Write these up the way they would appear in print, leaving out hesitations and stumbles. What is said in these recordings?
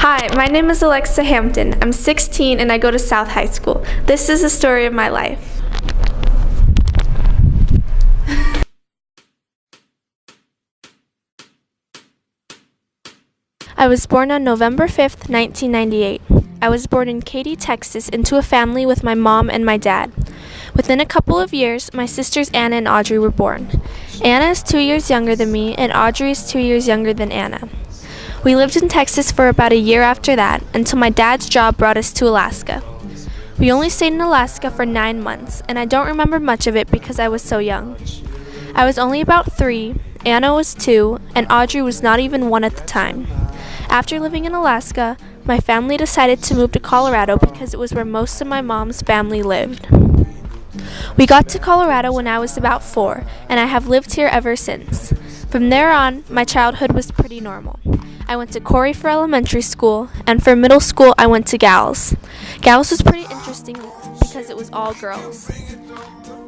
Hi, my name is Alexa Hampton. I'm 16 and I go to South High School. This is the story of my life. I was born on November 5th, 1998. I was born in Katy, Texas, into a family with my mom and my dad. Within a couple of years, my sisters Anna and Audrey were born. Anna is 2 years younger than me, and Audrey is 2 years younger than Anna. We lived in Texas for about a year after that, until my dad's job brought us to Alaska. We only stayed in Alaska for 9 months, and I don't remember much of it because I was so young. I was only about 3, Anna was 2, and Audrey was not even 1 at the time. After living in Alaska, my family decided to move to Colorado because it was where most of my mom's family lived. We got to Colorado when I was about 4, and I have lived here ever since. From there on, my childhood was pretty normal. I went to Corey for elementary school, and for middle school I went to Gals. Gals was pretty interesting because it was all girls.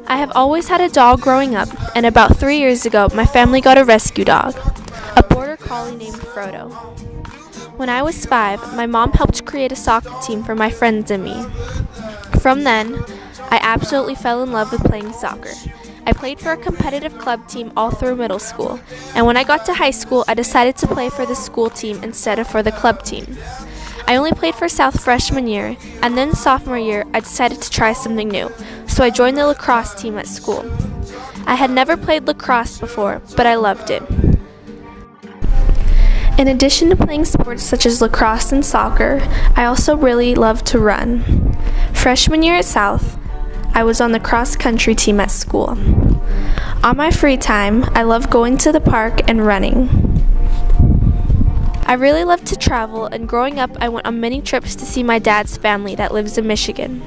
I have always had a dog growing up, and about 3 years ago my family got a rescue dog, a border collie named Frodo. When I was 5, my mom helped create a soccer team for my friends and me. From then, I absolutely fell in love with playing soccer. I played for a competitive club team all through middle school, and when I got to high school, I decided to play for the school team instead of for the club team. I only played for South freshman year, and then sophomore year, I decided to try something new, so I joined the lacrosse team at school. I had never played lacrosse before, but I loved it. In addition to playing sports such as lacrosse and soccer, I also really loved to run. Freshman year at South, I was on the cross-country team at school. On my free time, I love going to the park and running. I really love to travel, and growing up, I went on many trips to see my dad's family that lives in Michigan.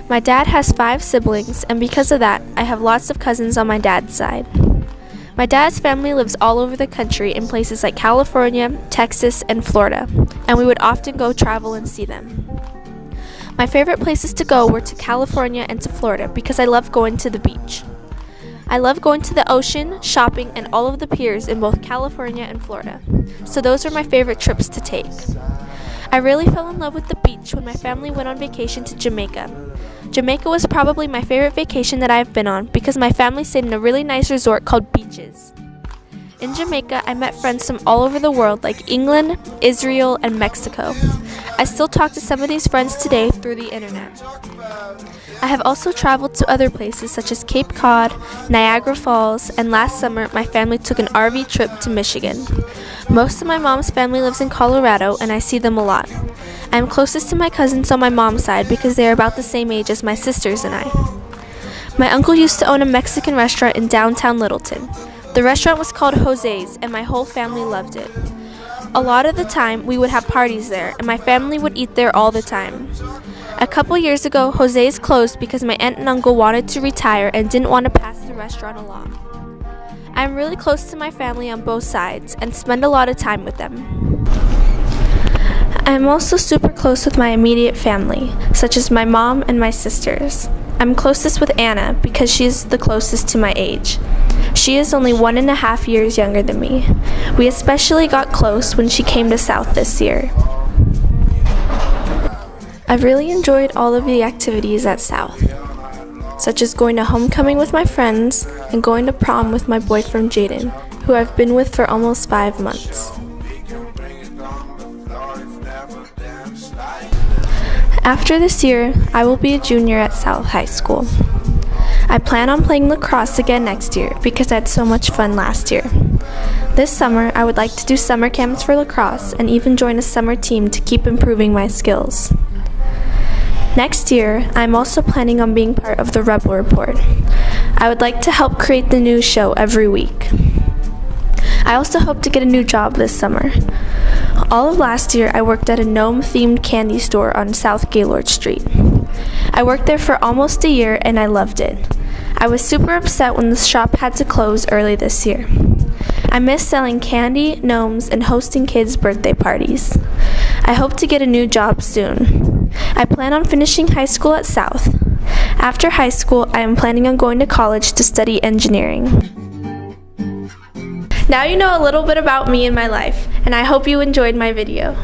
My dad has 5 siblings, and because of that, I have lots of cousins on my dad's side. My dad's family lives all over the country in places like California, Texas, and Florida, and we would often go travel and see them. My favorite places to go were to California and to Florida because I love going to the beach. I love going to the ocean, shopping, and all of the piers in both California and Florida. So those are my favorite trips to take. I really fell in love with the beach when my family went on vacation to Jamaica. Jamaica was probably my favorite vacation that I have been on because my family stayed in a really nice resort called Beaches. In Jamaica, I met friends from all over the world like England, Israel, and Mexico. I still talk to some of these friends today through the internet. I have also traveled to other places such as Cape Cod, Niagara Falls, and last summer my family took an RV trip to Michigan. Most of my mom's family lives in Colorado and I see them a lot. I am closest to my cousins on my mom's side because they are about the same age as my sisters and I. My uncle used to own a Mexican restaurant in downtown Littleton. The restaurant was called Jose's and my whole family loved it. A lot of the time, we would have parties there, and my family would eat there all the time. A couple years ago, Jose's closed because my aunt and uncle wanted to retire and didn't want to pass the restaurant along. I am really close to my family on both sides and spend a lot of time with them. I am also super close with my immediate family, such as my mom and my sisters. I'm closest with Anna because she is the closest to my age. She is only 1.5 years younger than me. We especially got close when she came to South this year. I've really enjoyed all of the activities at South, such as going to homecoming with my friends and going to prom with my boyfriend Jaden, who I've been with for almost 5 months. After this year, I will be a junior at South High School. I plan on playing lacrosse again next year because I had so much fun last year. This summer, I would like to do summer camps for lacrosse and even join a summer team to keep improving my skills. Next year, I'm also planning on being part of the Rebel Report. I would like to help create the news show every week. I also hope to get a new job this summer. All of last year, I worked at a gnome-themed candy store on South Gaylord Street. I worked there for almost a year and I loved it. I was super upset when the shop had to close early this year. I miss selling candy, gnomes, and hosting kids' birthday parties. I hope to get a new job soon. I plan on finishing high school at South. After high school, I am planning on going to college to study engineering. Now you know a little bit about me and my life, and I hope you enjoyed my video.